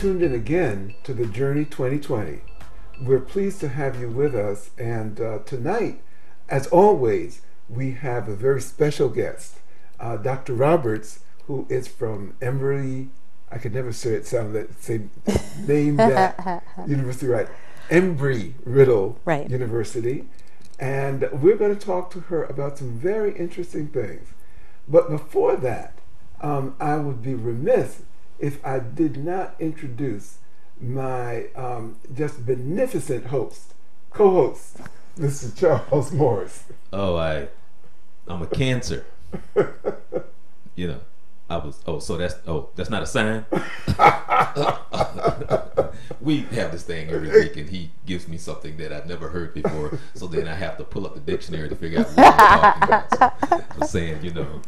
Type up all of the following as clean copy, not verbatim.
tuned in again to the Journey 2020. We're pleased to have you with us, and tonight, as always, we have a very special guest, Dr. Roberts, who is from Embry. I could never say it. Name that university right. Embry-Riddle Right. University, and we're going to talk to her about some very interesting things. But before that, I would be remiss if I did not introduce my just beneficent co-host, Mr. Charles Morris. Oh, I'm a Cancer. You know, that's not a sign. We have this thing every week, and he gives me something that I've never heard before. So then I have to pull up the dictionary to figure out what we're talking about. So I'm saying, you know.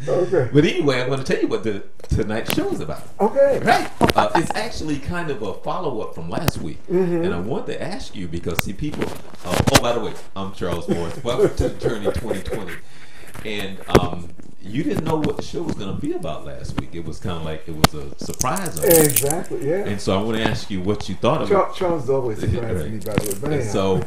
Okay. But anyway, I'm going to tell you what tonight's show is about. Okay. Right. It's actually kind of a follow-up from last week. Mm-hmm. And I want to ask you because, see, people... oh, by the way, I'm Charles Morris. Welcome to the Journey 2020. And you didn't know what the show was going to be about last week. It was kind of like it was a surprise. Exactly, yeah. And so I want to ask you what you thought of it. Charles always surprises me, by the way. And so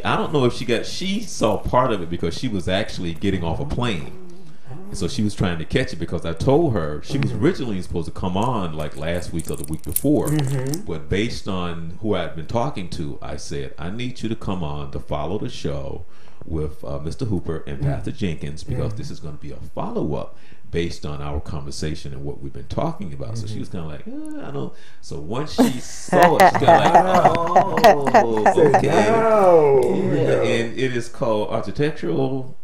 I don't know if she saw part of it because she was actually getting off a plane. And so she was trying to catch it because I told her she was originally supposed to come on like last week or the week before. Mm-hmm. But based on who I had been talking to, I said, I need you to come on to follow the show with Mr. Hooper and Pastor Jenkins because this is going to be a follow-up based on our conversation and what we've been talking about. So she was kind of like, I don't. So once she saw it, she's kind of like, oh, okay. Yeah. And it is called Architectural.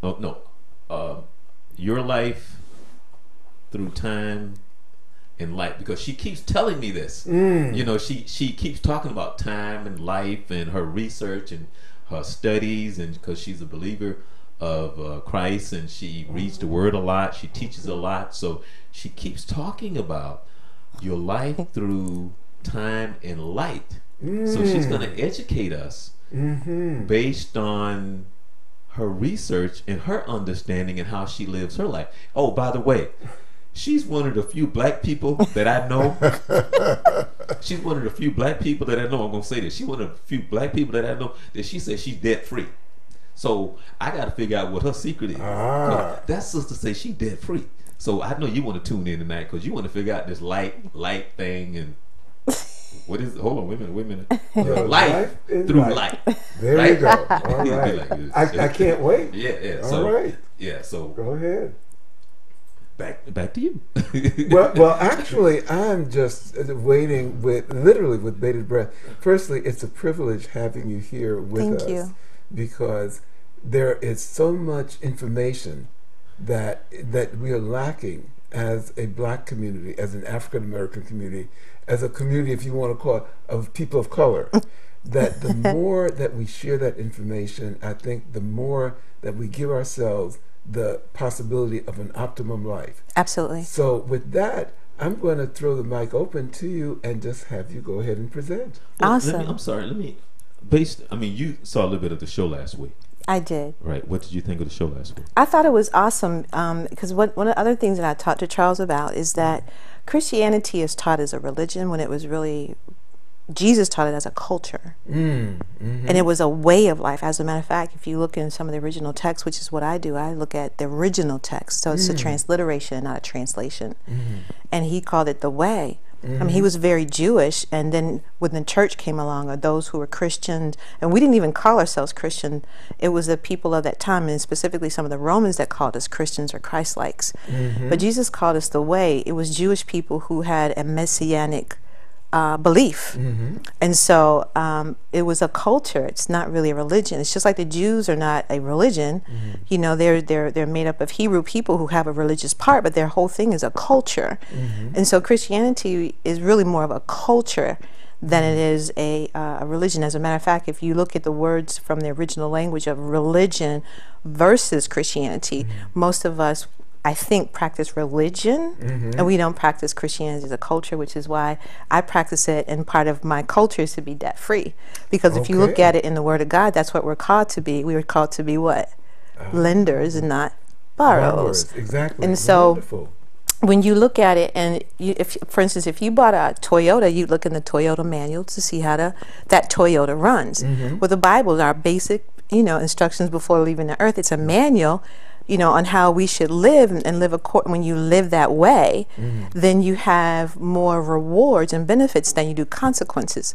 Your Life Through Time and Life, because she keeps telling me this. You know, she keeps talking about time and life and her research and her studies, and because she's a believer of Christ and she reads the Word a lot, she teaches a lot, so she keeps talking about your life through time and light. So she's going to educate us based on her research and her understanding and how she lives her life. Oh, by the way, she's one of the few black people that I know. She's one of the few black people that I know. I'm going to say this. She's one of the few black people that I know that she says she's debt free. So I got to figure out what her secret is. That sister says she's debt free. So I know you want to tune in tonight because you want to figure out this light thing and what is it? Hold on, wait a minute. Life through light. There right? you go. All right. I can't wait. Yeah. All so, right. Yeah. So go ahead. Back to you. well, actually, I'm just waiting literally with bated breath. Firstly, it's a privilege having you here with us because there is so much information that we are lacking as a black community, as an African American community, as a community, if you want to call it, of people of color. That the more that we share that information, I think the more that we give ourselves the possibility of an optimum life. Absolutely. So with that, I'm going to throw the mic open to you and just have you go ahead and present. Awesome. You saw a little bit of the show last week. I did. Right. What did you think of the show last week? I thought it was awesome because one of the other things that I talked to Charles about is that Christianity is taught as a religion when it was really Jesus taught it as a culture. And it was a way of life. As a matter of fact, if you look in some of the original texts, which is what I do, I look at the original text. So it's a transliteration, not a translation. And he called it the way. I mean, he was very Jewish, and then when the church came along, or those who were Christians, and we didn't even call ourselves Christian, it was the people of that time, and specifically some of the Romans that called us Christians or Christ-likes. But Jesus called us the way. It was Jewish people who had a messianic belief. And so it was a culture. It's not really a religion. It's just like the Jews are not a religion. You know, they're made up of Hebrew people who have a religious part, but their whole thing is a culture. And so Christianity is really more of a culture than it is a religion. As a matter of fact, if you look at the words from the original language of religion versus Christianity, most of us, I think, practice religion, and we don't practice Christianity as a culture, which is why I practice it, and part of my culture is to be debt-free. Because if you look at it in the Word of God, that's what we're called to be. We are called to be what? Lenders and not borrowers. Exactly. And so Wonderful. when you look at it, and if, for instance, if you bought a Toyota, you look in the Toyota manual to see how that Toyota runs. Well, the Bible, our basic, instructions before leaving the earth, it's a manual, on how we should live and live according. When you live that way, then you have more rewards and benefits than you do consequences.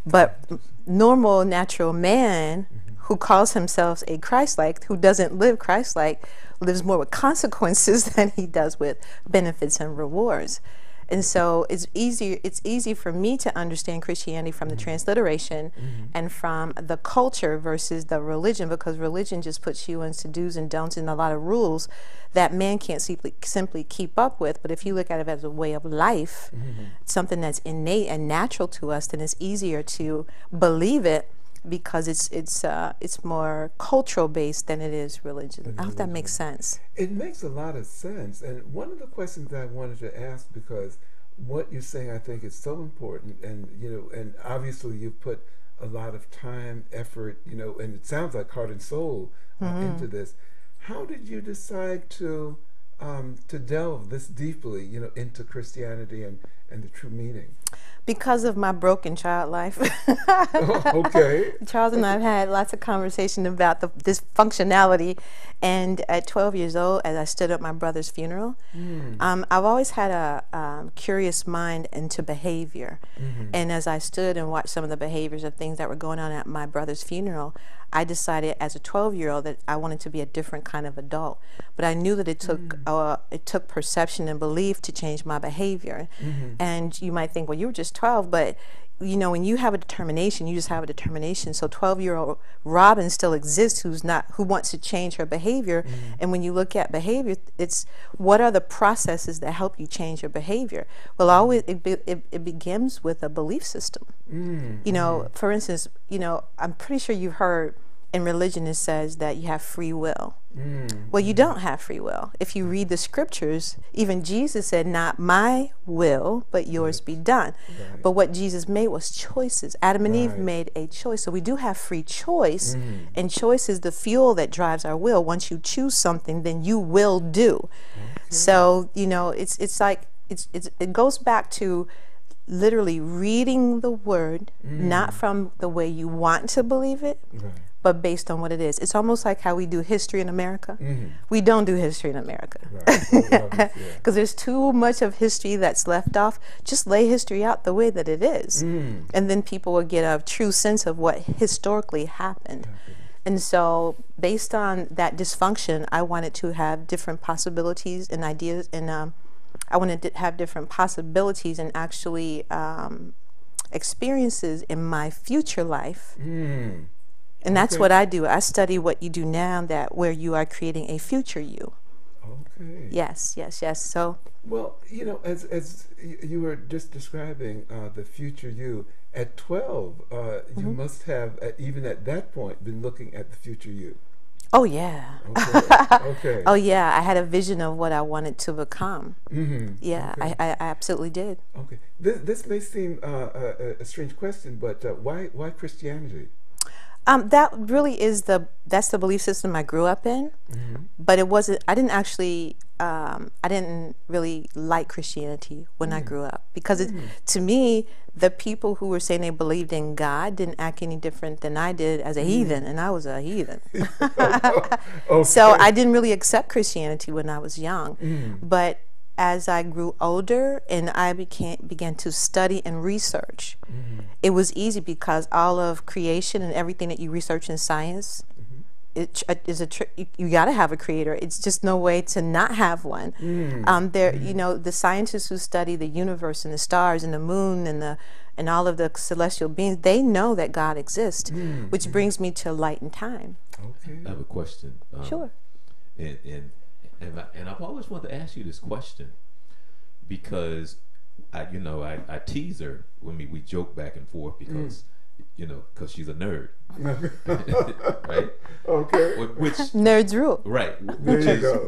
But normal, natural man who calls himself a Christ-like, who doesn't live Christ-like, lives more with consequences than he does with benefits and rewards. And so it's easy for me to understand Christianity from the transliteration and from the culture versus the religion, because religion just puts you into do's and don'ts and a lot of rules that man can't simply keep up with. But if you look at it as a way of life, something that's innate and natural to us, then it's easier to believe it, because it's more cultural based than it is religion. I hope that makes sense. It makes a lot of sense. And one of the questions that I wanted to ask, because what you're saying I think is so important, and and obviously you put a lot of time, effort, and it sounds like heart and soul into this. How did you decide to delve this deeply, into Christianity and the true meaning? Because of my broken child life. Okay. Charles and I have had lots of conversation about this functionality. And at 12 years old, as I stood at my brother's funeral, I've always had a curious mind into behavior. And as I stood and watched some of the behaviors of things that were going on at my brother's funeral, I decided as a 12-year-old that I wanted to be a different kind of adult. But I knew that it took perception and belief to change my behavior. And you might think, well, you were just 12, but when you have a determination, you just have a determination. So 12-year-old Robin still exists, who wants to change her behavior. And when you look at behavior, it's what are the processes that help you change your behavior? Well, always it begins with a belief system. For instance, I'm pretty sure you've heard in religion it says that you have free will. Well, you don't have free will. If you read the scriptures, even Jesus said, not my will, but yours be done. But what Jesus made was choices. Adam and Eve made a choice. So we do have free choice, and choice is the fuel that drives our will. Once you choose something, then you will do. So, it's like, it goes back to literally reading the word, not from the way you want to believe it, but based on what it is. It's almost like how we do history in America. We don't do history in America because there's too much of history that's left off. Just lay history out the way that it is, and then people will get a true sense of what historically happened. And so based on that dysfunction, I wanted to have different possibilities and ideas, and I wanted to have different possibilities and actually experiences in my future life. And that's what I do. I study what you do now, where you are creating a future you. Okay. Yes. So. Well, as you were just describing the future you, at 12, you must have, even at that point, been looking at the future you. Oh, yeah. Okay. Oh, yeah. I had a vision of what I wanted to become. Yeah, okay. I absolutely did. Okay. This may seem a strange question, but why Christianity? That really is that's the belief system I grew up in, but it wasn't. I didn't really like Christianity when I grew up, because to me, the people who were saying they believed in God didn't act any different than I did as a heathen, and I was a heathen. Okay. So I didn't really accept Christianity when I was young, but as I grew older and I began to study and research, it was easy, because all of creation and everything that you research in science, it is you got to have a creator. It's just no way to not have one. The scientists who study the universe and the stars and the moon and all of the celestial beings, they know that God exists, which brings me to light and time. Okay. I have a question. Sure. And I've always wanted to ask you this question, because I tease her when we joke back and forth, because because she's a nerd, right? Okay. Which nerds rule, right?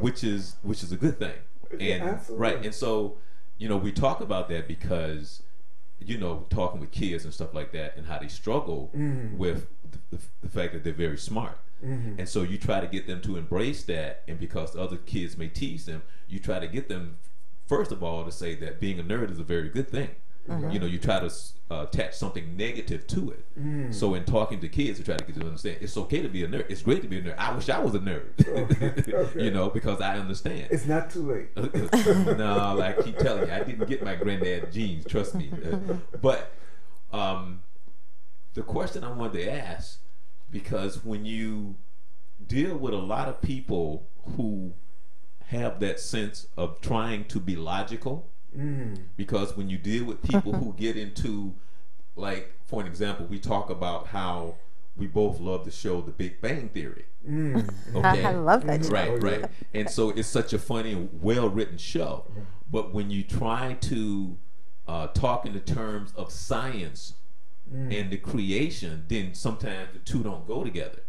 Which is a good thing, and absolutely. Right. And so we talk about that because talking with kids and stuff like that, and how they struggle with the fact that they're very smart. And so you try to get them to embrace that, and because other kids may tease them, you try to get them first of all, to say that being a nerd is a very good thing. You know, you try to attach something negative to it. So in talking to kids, we try to get them to understand it's okay to be a nerd. It's great to be a nerd. I wish I was a nerd. Okay. You know, because I understand. It's not too late. No, I keep telling you, I didn't get my granddad genes. Trust me. But the question I wanted to ask, because when you deal with a lot of people who have that sense of trying to be logical, because when you deal with people who get into, like, for an example, we talk about how we both love the show The Big Bang Theory. Okay? I love that show. Right, right. And so it's such a funny and well-written show. But when you try to talk in the terms of science and the creation, then sometimes the two don't go together.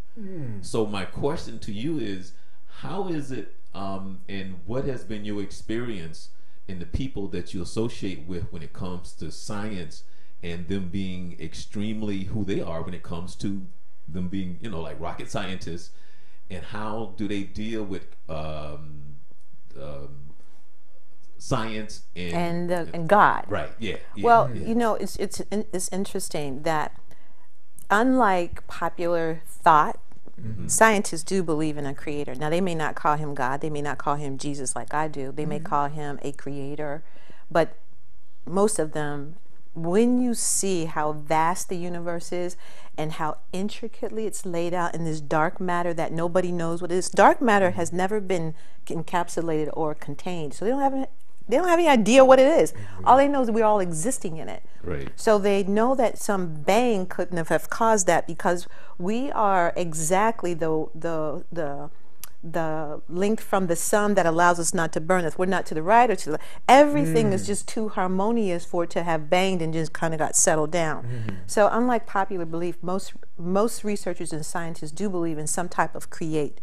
So my question to you is, how is it, and what has been your experience in the people that you associate with when it comes to science and them being extremely who they are when it comes to them being, you know, like rocket scientists, and how do they deal with science and God? Right. Yeah. Well, you know, it's interesting that unlike popular thought, scientists do believe in a creator. Now, they may not call him God. They may not call him Jesus like I do. They may call him a creator. But most of them, when you see how vast the universe is and how intricately it's laid out in this dark matter that nobody knows what it is, dark matter has never been encapsulated or contained. So they don't have any idea what it is. All they know is we're all existing in it. Right. So they know that some bang couldn't have caused that, because we are exactly the length from the sun that allows us not to burn us. We're not to the right or to the left. Everything is just too harmonious for it to have banged and just kind of got settled down. So unlike popular belief, most researchers and scientists do believe in some type of creation.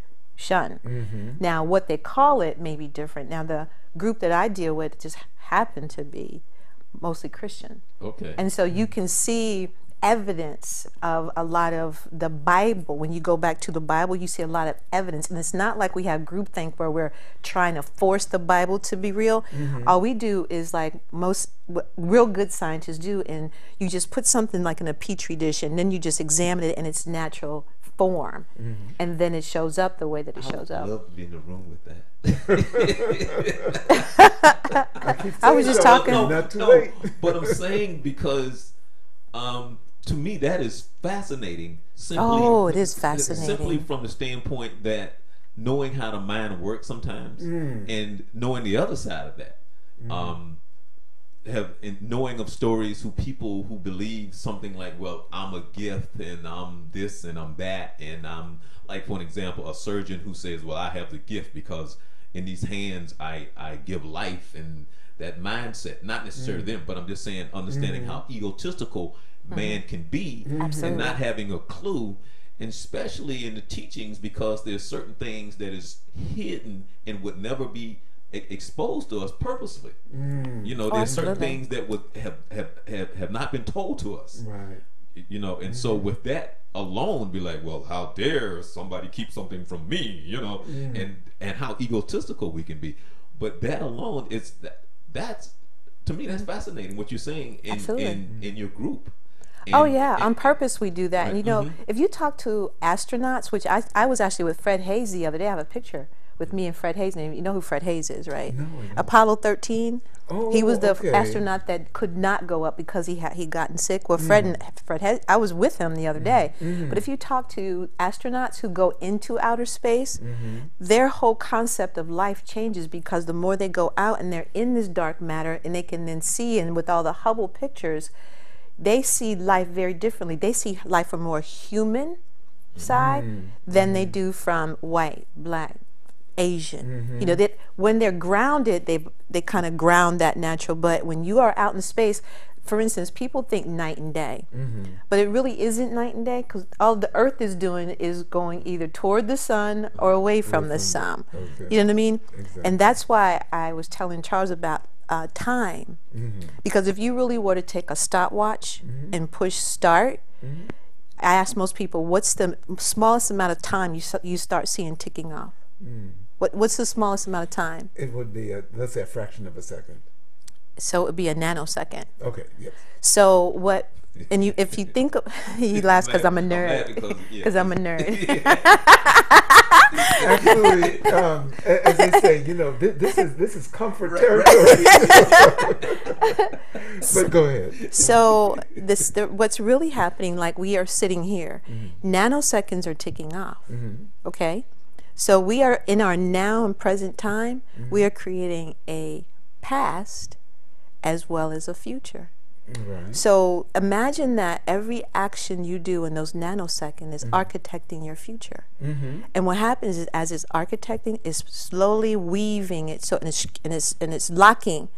Now, what they call it may be different. Now, the group that I deal with just happen to be mostly Christian. Okay. And so you can see evidence of a lot of the Bible. When you go back to the Bible, you see a lot of evidence. And it's not like we have groupthink where we're trying to force the Bible to be real. All we do is like most real good scientists do, and you just put something like in a petri dish, and then you just examine it in its natural form, and then it shows up the way that it shows up. I love to be in the room with that. I was just talking. No, but I'm saying because to me that is fascinating. Simply, it is fascinating. Simply from the standpoint that knowing how the mind works sometimes, and knowing the other side of that, knowing of stories who people who believe something like, well, I'm a gift and I'm this and I'm that, and I'm, like, for an example, a surgeon who says, well, I have the gift because in these hands I give life, and that mindset, not necessarily them, but I'm just saying understanding how egotistical man can be, and not having a clue, and especially in the teachings, because there's certain things that is hidden and would never be exposed to us purposely. You know, there's certain things that would have not been told to us. Right. You know, and so with that alone, be like, well, how dare somebody keep something from me? You know, and how egotistical we can be. But that alone is that's to me that's fascinating what you're saying in your group. And, on purpose we do that. Right. And you know, if you talk to astronauts, which I was actually with Fred Hayes the other day. I have a picture with me and Fred Hayes. You know who Fred Hayes is, right? No, Apollo 13. He was the astronaut that could not go up because he'd gotten sick. Well, Fred Hayes, I was with him the other day. But if you talk to astronauts who go into outer space, their whole concept of life changes, because the more they go out and they're in this dark matter, and they can then see, and with all the Hubble pictures, they see life very differently. They see life from a more human side than they do from white, black, Asian. You know, that when they're grounded, they kind of ground that natural. But when you are out in space, for instance, people think night and day, but it really isn't night and day, because all the Earth is doing is going either toward the sun or away from the sun. You know what I mean? Exactly. And that's why I was telling Charles about time, because if you really were to take a stopwatch and push start, I ask most people, what's the smallest amount of time you start seeing ticking off? What's the smallest amount of time? It would be, let's say, a fraction of a second. So it would be a nanosecond. Okay, yes. So what, and you, if you think, he laughs because I'm a nerd. Because I'm a nerd. Actually, as they say, this is comfort territory. But go ahead. So what's really happening, like we are sitting here, nanoseconds are ticking off. Okay? So we are in our now and present time, we are creating a past as well as a future. Right. So imagine that every action you do in those nanoseconds is architecting your future. And what happens is, as it's architecting, it's slowly weaving it, so and it's locking.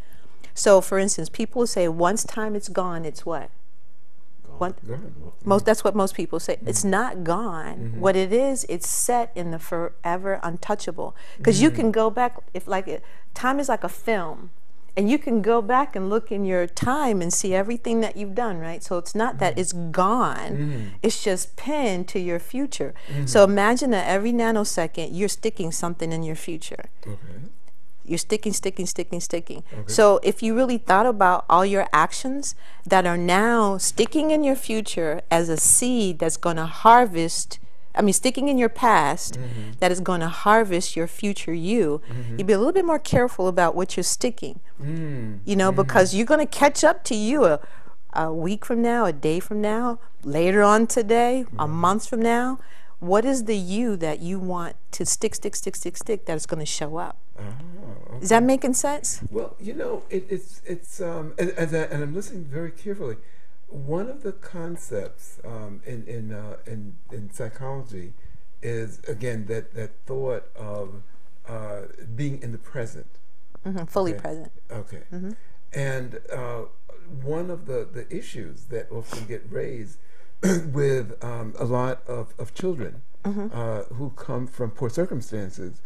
So for instance, people say once time it's gone, it's what? That's what most people say. It's not gone. What it is, it's set in the forever untouchable. Because you can go back, time is like a film. And you can go back and look in your time and see everything that you've done, right? So it's not that it's gone, it's just pinned to your future. So imagine that every nanosecond, you're sticking something in your future. Okay. You're sticking. Okay. So if you really thought about all your actions that are now sticking in your future as a seed that's going to harvest, sticking in your past that is going to harvest your future you, you'd be a little bit more careful about what you're sticking, because you're going to catch up to you a week from now, a day from now, later on today, a month from now. What is the you that you want to stick that is going to show up? Okay. Is that making sense? Well, it's and I'm listening very carefully. One of the concepts in psychology is, again, that thought of being in the present. Fully present. Okay. And one of the issues that often get raised with a lot of children who come from poor circumstances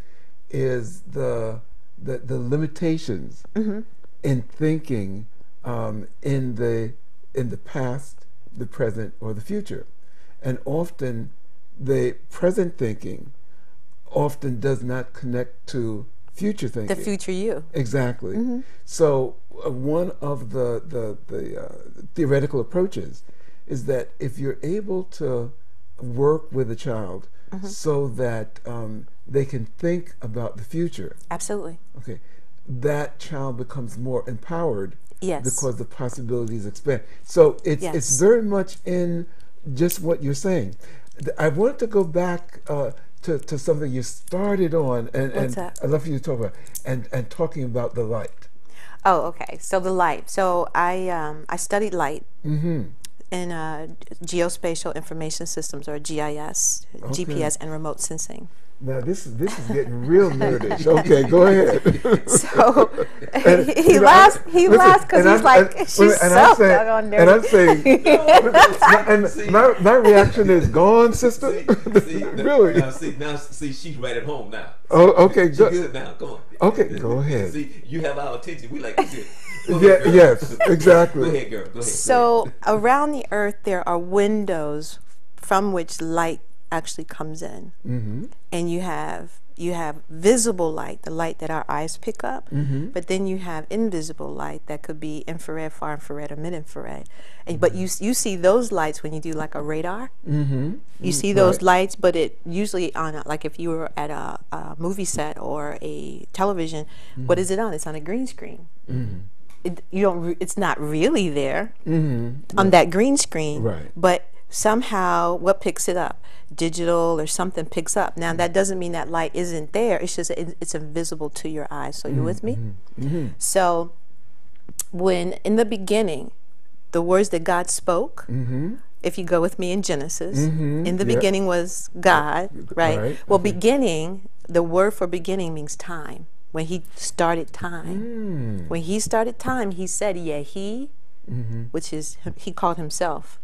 is the limitations in thinking in the past, the present, or the future. And often the present thinking often does not connect to future thinking. The future you. Exactly. So one of the theoretical approaches is that if you're able to work with a child so that they can think about the future. Absolutely. Okay. That child becomes more empowered. Yes. Because the possibilities expand. So it's very much in just what you're saying. I wanted to go back to something you started on, and I'd love for you to talk about, and talking about the light. Oh, okay. So the light. So I studied light in geospatial information systems, or GIS, GPS, and remote sensing. Now this is getting real nerdish. Okay, go ahead. So he laughs because he's like, she's so doggone nerdy. And I'm saying, and my reaction is, "Gone, sister." Really? Now, she's right at home now. Oh, okay, good now. Come on. Okay, go ahead. See, you have our attention. We like this. Yes, exactly. Go ahead, girl. Go ahead. So around the earth, there are windows from which light actually comes in, and you have visible light, the light that our eyes pick up, but then you have invisible light that could be infrared, far infrared, or mid infrared. But you see those lights when you do like a radar. You see those lights, but it usually on like if you were at a movie set or a television, what is it on? It's on a green screen. It's not really there on that green screen, but somehow what picks it up? Digital or something picks up. Now that doesn't mean that light isn't there. It's just it's invisible to your eyes. So you with me? So when in the beginning, the words that God spoke, if you go with me in Genesis, in the beginning was God, right? Well, beginning, the word for beginning means time. When he started time. When he started time, he said, Yehi, which is, he called himself,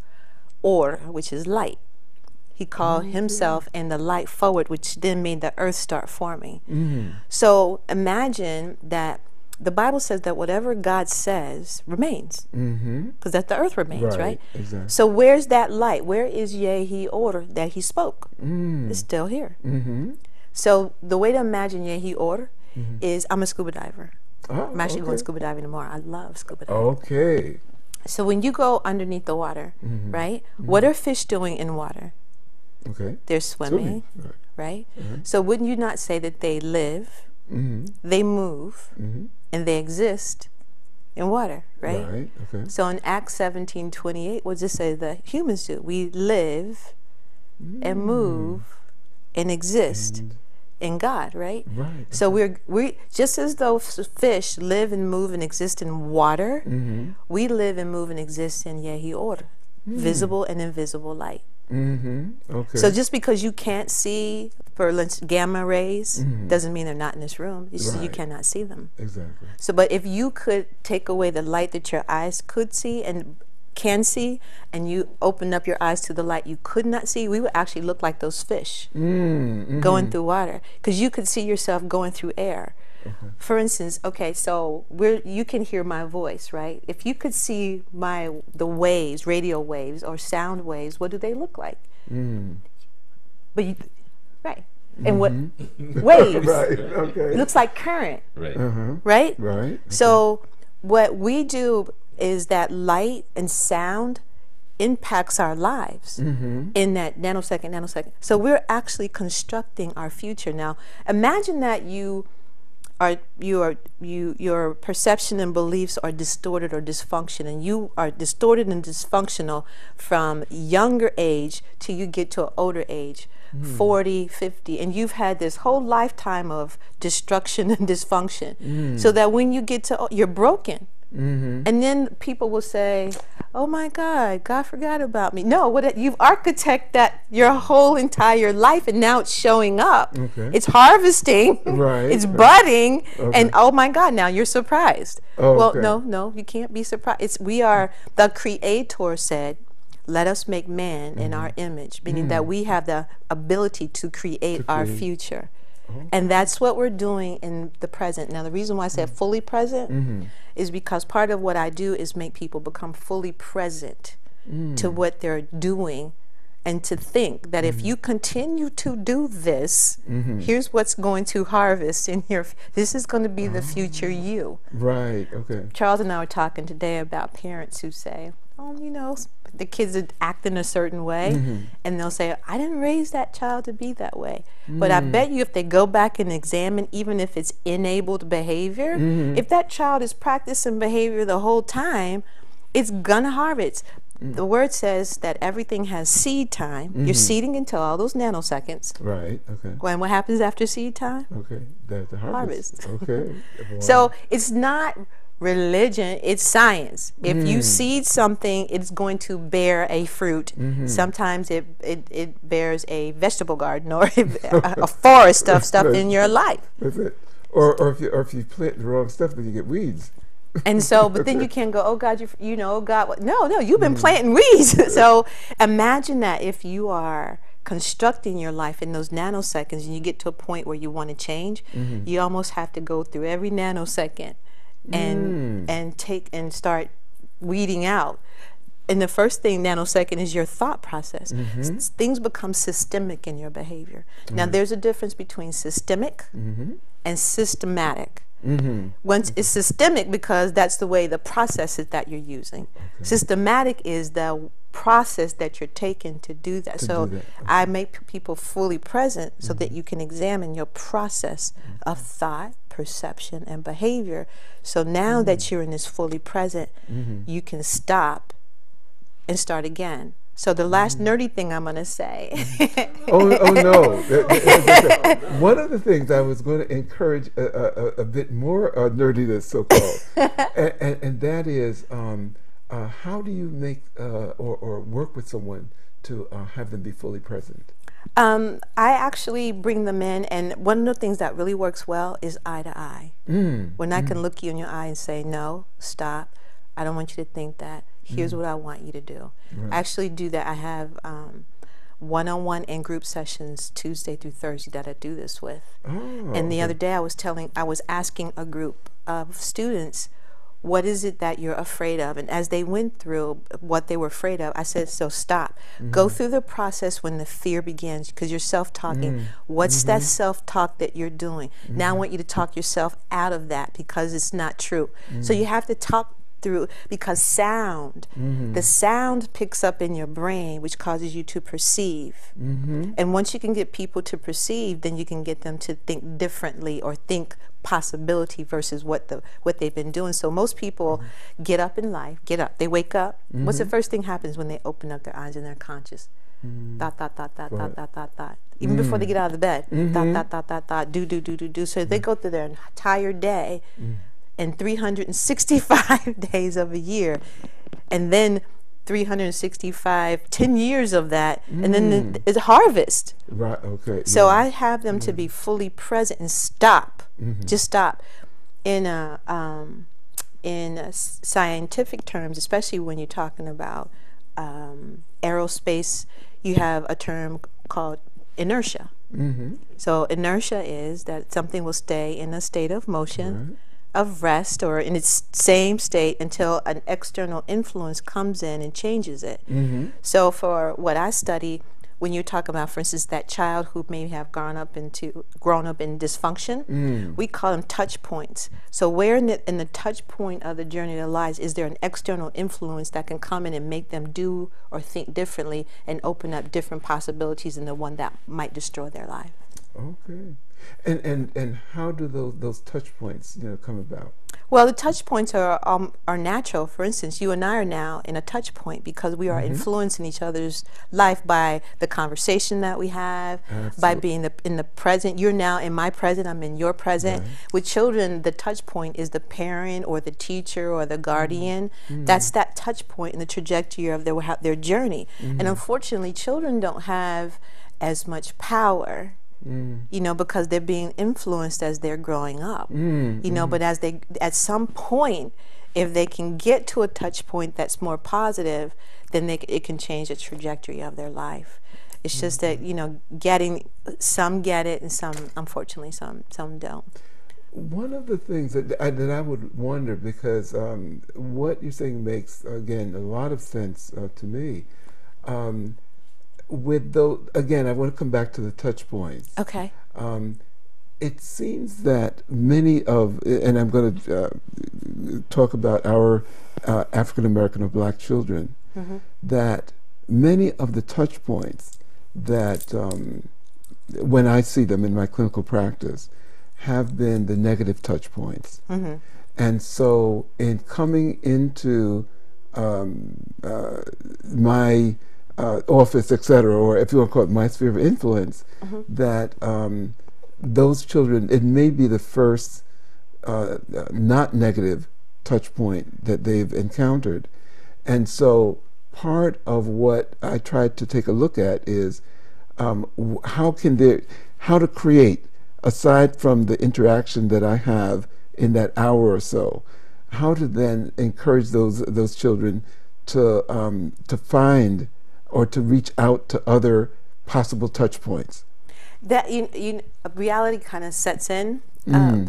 or, which is light. He called himself and the light forward, which then made the earth start forming. So imagine that the Bible says that whatever God says remains, because that the earth remains, right? Exactly. So where's that light? Where is Yehi order that he spoke? It's still here. So the way to imagine Yehi Or is I'm a scuba diver. Oh, I'm actually okay. going scuba diving tomorrow. I love scuba diving. Okay. So when you go underneath the water, right? What are fish doing in water? Okay. They're swimming. Right? So wouldn't you not say that they live, they move, and they exist in water, right? Right. Okay. So in Acts 17:28, what does it say that humans do? We live and move and exist in God, right? Right. So we just as though fish live and move and exist in water, we live and move and exist in Yehi Or, visible and invisible light. Okay. So just because you can't see, for instance, gamma rays doesn't mean they're not in this room. It's just you cannot see them. Exactly. So, but if you could take away the light that your eyes could see and can see, and you open up your eyes to the light you could not see, we would actually look like those fish going through water, because you could see yourself going through air. For instance, okay, so you can hear my voice, right? If you could see the waves, radio waves or sound waves, what do they look like? But right. And what waves? Right. Okay. It looks like current. Right. Right? Right. Okay. So what we do is that light and sound impacts our lives in that nanosecond. So we're actually constructing our future. Now, imagine that your perception and beliefs are distorted or dysfunction, and you are distorted and dysfunctional from younger age till you get to an older age, 40, 50, and you've had this whole lifetime of destruction and dysfunction, so that when you get to, you're broken. And then people will say, oh my God forgot about me. No, you've architected that your whole entire life, and now it's showing up. It's harvesting, it's budding, and oh my God, now you're surprised. Well, no, you can't be surprised. The Creator said, let us make man in our image, meaning that we have the ability to create our future. And that's what we're doing in the present. Now, the reason why I said fully present is because part of what I do is make people become fully present to what they're doing, and to think that if you continue to do this, here's what's going to harvest in here. This is going to be the future you. Right. Okay. Charles and I were talking today about parents who say, oh, the kids are acting a certain way, and they'll say, I didn't raise that child to be that way. But I bet you if they go back and examine, even if it's enabled behavior, if that child is practicing behavior the whole time, it's gonna harvest. The word says that everything has seed time. You're seeding until all those nanoseconds. Right. Okay. And what happens after seed time? Okay. That's the harvest. Okay. Wow. So it's not religion, it's science. If you seed something, it's going to bear a fruit. Sometimes it bears a vegetable garden or a forest of stuff in your life. That's it. Or if you plant the wrong stuff, then you get weeds. And so, but then you can't go, oh God, oh God, what? No, you've been planting weeds. So imagine that if you are constructing your life in those nanoseconds, and you get to a point where you want to change, you almost have to go through every nanosecond and start weeding out. And the first thing, nanosecond, is your thought process. Things become systemic in your behavior. Now, there's a difference between systemic and systematic. Once it's systemic, because that's the way the process is that you're using. Systematic is the process that you're taking to do that. I make people fully present so that you can examine your process of thought, perception, and behavior. So now that you're in this fully present, you can stop and start again. So the last nerdy thing I'm going to say. oh no. One of the things I was going to encourage a bit more nerdiness, so-called, and that is how do you make or work with someone to have them be fully present? I actually bring them in, and one of the things that really works well is eye to eye. When I can look you in your eye and say, no, stop, I don't want you to think that. Here's what I want you to do. Right. I actually do that. I have one-on-one and group sessions Tuesday through Thursday that I do this with. And the other day I was asking a group of students, what is it that you're afraid of? And as they went through what they were afraid of, I said, so stop. Go through the process when the fear begins, because you're self-talking. What's that self-talk that you're doing? Now I want you to talk yourself out of that, because it's not true. So you have to talk through, because sound, the sound picks up in your brain, which causes you to perceive. And once you can get people to perceive, then you can get them to think differently, or think possibility versus what they've been doing. So most people get up in life, they wake up. What's the first thing happens when they open up their eyes and they're conscious? Thought, thought, thought, thought, thought, thought, thought, thought. Even before they get out of the bed, thought, thought, thought, thought, thought, do. So they go through their entire day, and 365 days of a year, and then 365, 10 years of that, and then it's harvest. Right, okay. So I have them to be fully present and stop. Just stop. In scientific terms, especially when you're talking about aerospace, you have a term called inertia. So inertia is that something will stay in a state of motion, of rest, or in its same state until an external influence comes in and changes it. So for what I study, when you talk about, for instance, that child who may have grown up in dysfunction, we call them touch points. So where in the touch point of the journey of their lives is there an external influence that can come in and make them do or think differently and open up different possibilities than the one that might destroy their life? Okay. And how do those touch points come about? Well, the touch points are natural. For instance, you and I are now in a touch point because we are influencing each other's life by the conversation that we have, by being in the present. You're now in my present, I'm in your present. With children, the touch point is the parent or the teacher or the guardian. That's that touch point in the trajectory of their journey. And unfortunately, children don't have as much power, because they're being influenced as they're growing up, but at some point, if they can get to a touch point that's more positive, then it can change the trajectory of their life. It's just that, some get it and some, unfortunately, some don't. One of the things that I would wonder, because what you're saying makes, again, a lot of sense to me. With those, again, I want to come back to the touch points. Okay. It seems that many of, and I'm going to talk about our African American or Black children, that many of the touch points that, when I see them in my clinical practice, have been the negative touch points. And so, in coming into my office, etc., or if you want to call it my sphere of influence, that those children, it may be the first not negative touch point that they've encountered. And so part of what I tried to take a look at is how to create, aside from the interaction that I have in that hour or so, how to then encourage those children to find or to reach out to other possible touch points. That reality kind of sets in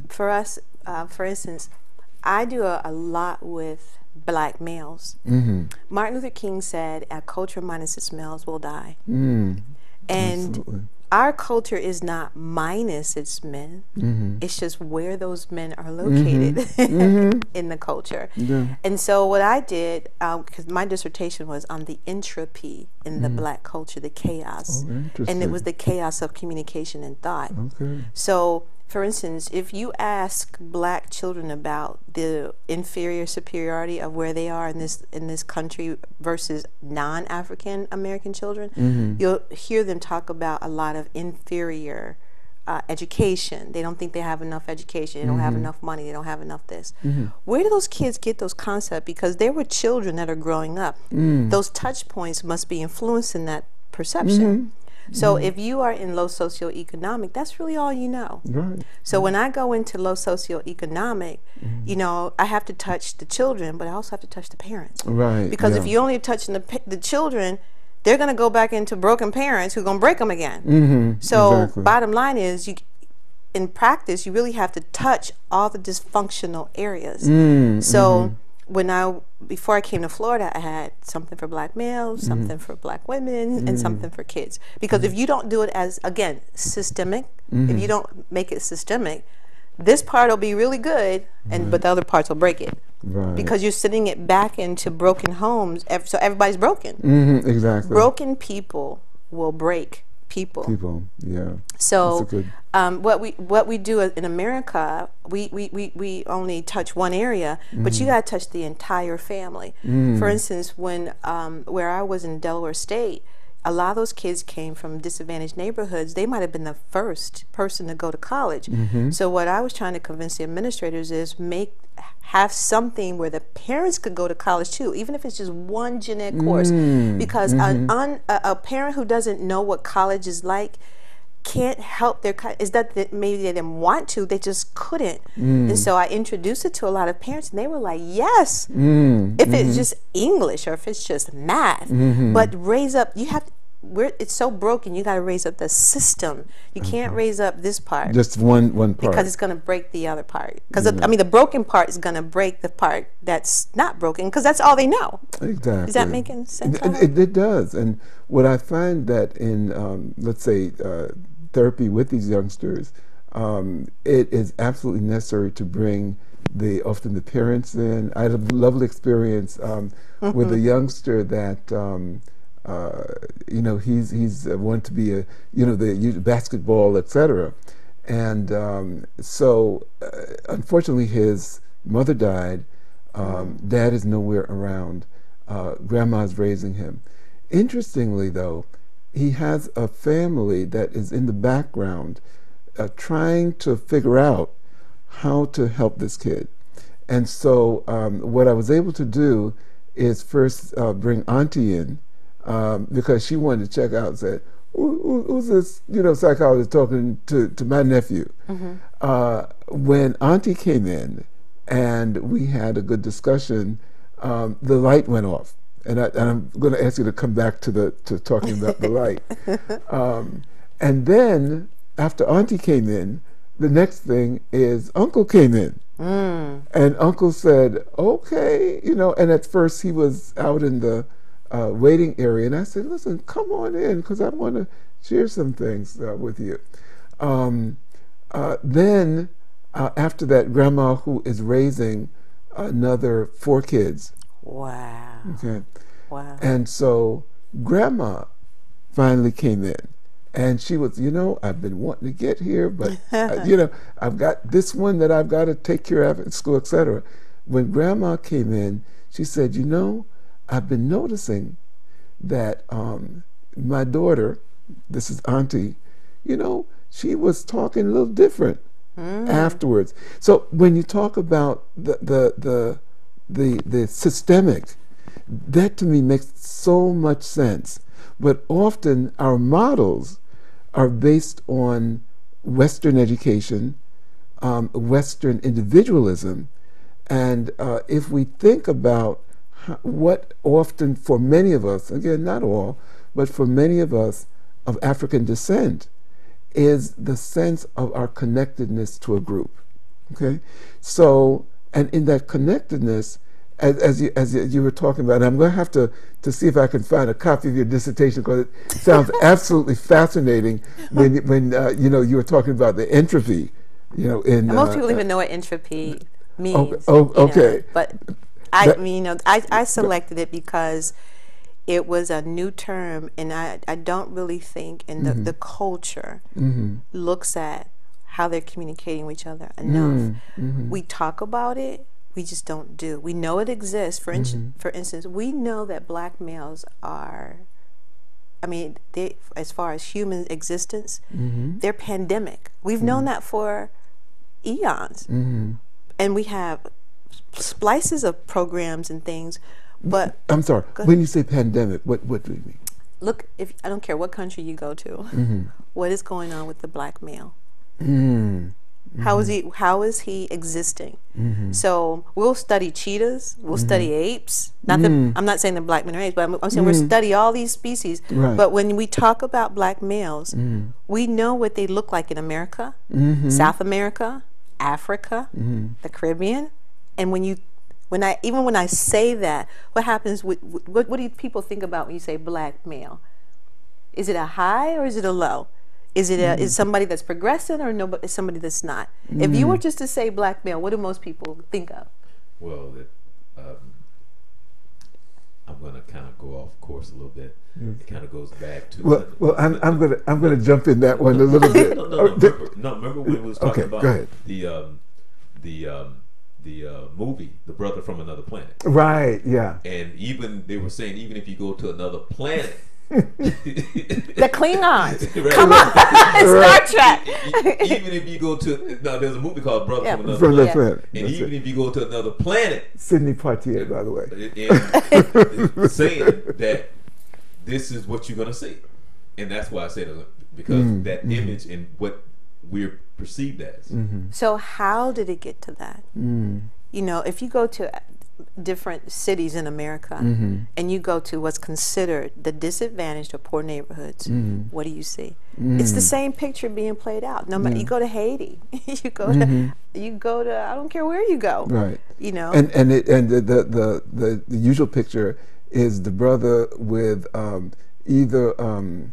for us. For instance, I do a lot with Black males. Martin Luther King said, "A culture minus its males will die." And Absolutely. Our culture is not minus its men. It's just where those men are located in the culture. And so what I did, because my dissertation was on the entropy in the Black culture, the chaos. And it was the chaos of communication and thought. So, for instance, if you ask Black children about the inferior superiority of where they are in this country versus non-African American children, you'll hear them talk about a lot of inferior education. They don't think they have enough education. They don't have enough money. They don't have enough this. Where do those kids get those concepts? Because there were children that are growing up. Those touch points must be influencing that perception. So if you are in low socioeconomic, that's really all you know. So when I go into low socioeconomic, I have to touch the children, but I also have to touch the parents. Because if you're only touching the children, they're going to go back into broken parents who are going to break them again. So bottom line is, in practice, you really have to touch all the dysfunctional areas. So before I came to Florida, I had something for black males, something for black women, and something for kids. Because if you don't do it as, again, systemic, if you don't make it systemic, this part will be really good, but the other parts will break it. Right. Because you're sending it back into broken homes, so everybody's broken. Exactly. Broken people will break people. Yeah. So what we do in America, we only touch one area, but you got to touch the entire family. For instance, when where I was in Delaware State, a lot of those kids came from disadvantaged neighborhoods. They might have been the first person to go to college. So what I was trying to convince the administrators is have something where the parents could go to college too, even if it's just one gen ed course. Because a parent who doesn't know what college is like can't help their is that maybe they didn't want to, they just couldn't. And so I introduced it to a lot of parents, and they were like, yes, if it's just English or if it's just math, but raise up, you have it's so broken, you got to raise up the system. You can't raise up this part, just one part, because it's going to break the other part. Because I mean, the broken part is going to break the part that's not broken, because that's all they know. Exactly. Is that making sense? It does. And what I find that in let's say therapy with these youngsters, it is absolutely necessary to bring often the parents in. I had a lovely experience with a youngster that he's wanted to be the basketball, etc. And so unfortunately his mother died. Dad is nowhere around. Grandma's raising him. Interestingly though, he has a family that is in the background trying to figure out how to help this kid. And so what I was able to do is first bring Auntie in, because she wanted to check out and said, who's this psychologist talking to my nephew? When Auntie came in and we had a good discussion, the light went off. And I'm going to ask you to come back to talking about the light. And then after Auntie came in, the next thing is Uncle came in. And Uncle said, okay, and at first he was out in the waiting area. And I said, listen, come on in, because I want to share some things with you. Then after that, Grandma, who is raising another 4 kids. Wow. Okay. Wow. And so Grandma finally came in, and she was, I've been wanting to get here, but I've got this one that I've got to take care of at school, etc. When Grandma came in, she said, I've been noticing that my daughter, this is Auntie, she was talking a little different afterwards. So when you talk about the systemic, that to me makes so much sense. But often our models are based on Western education, Western individualism, and if we think about what often for many of us, again not all, but for many of us of African descent, is the sense of our connectedness to a group. Okay, so and in that connectedness, as you were talking about, and I'm going to have to see if I can find a copy of your dissertation, because it sounds absolutely fascinating when you were talking about the entropy. Most people even know what entropy means. Okay. But I selected it because it was a new term, and I don't really think the culture looks at how they're communicating with each other enough. We talk about it, we just don't do. We know it exists. For instance, we know that black males are, they, as far as human existence, they're pandemic. We've known that for eons. And we have splices of programs and things, but... I'm sorry, when you say pandemic, what do you mean? Look, I don't care what country you go to, what is going on with the black male? How is he existing? So we'll study cheetahs, we'll study apes. Not that I'm not saying that black men are apes, but I'm saying we'll study all these species. Right. But when we talk about black males, we know what they look like in America, South America, Africa, the Caribbean. And when I say that, what happens? What do people think about when you say black male? Is it a high or is it a low? Is it is somebody that's progressing or nobody, is somebody that's not? If you were just to say black male, what do most people think of? Well, I'm going to kind of go off course a little bit. It kind of goes back to. Well, I'm gonna jump in that one a little bit. Remember when we was talking about the movie, The Brother from Another Planet. Right. Yeah. And even they were saying, even if you go to another planet. The Klingons. Right. Come on. Star Trek. Even if you go to there's a movie called Brother from Another Planet. Planet. And even if you go to another planet, Sidney Poitier, by the way, and saying that this is what you're gonna see, and that's why I say that, because that image and what we're perceived as. So how did it get to that? You know, if you go to different cities in America and you go to what's considered the disadvantaged or poor neighborhoods, what do you see? It's the same picture being played out. No matter, you go to Haiti, you go to I don't care where you go, right? You know, and the usual picture is the brother with either some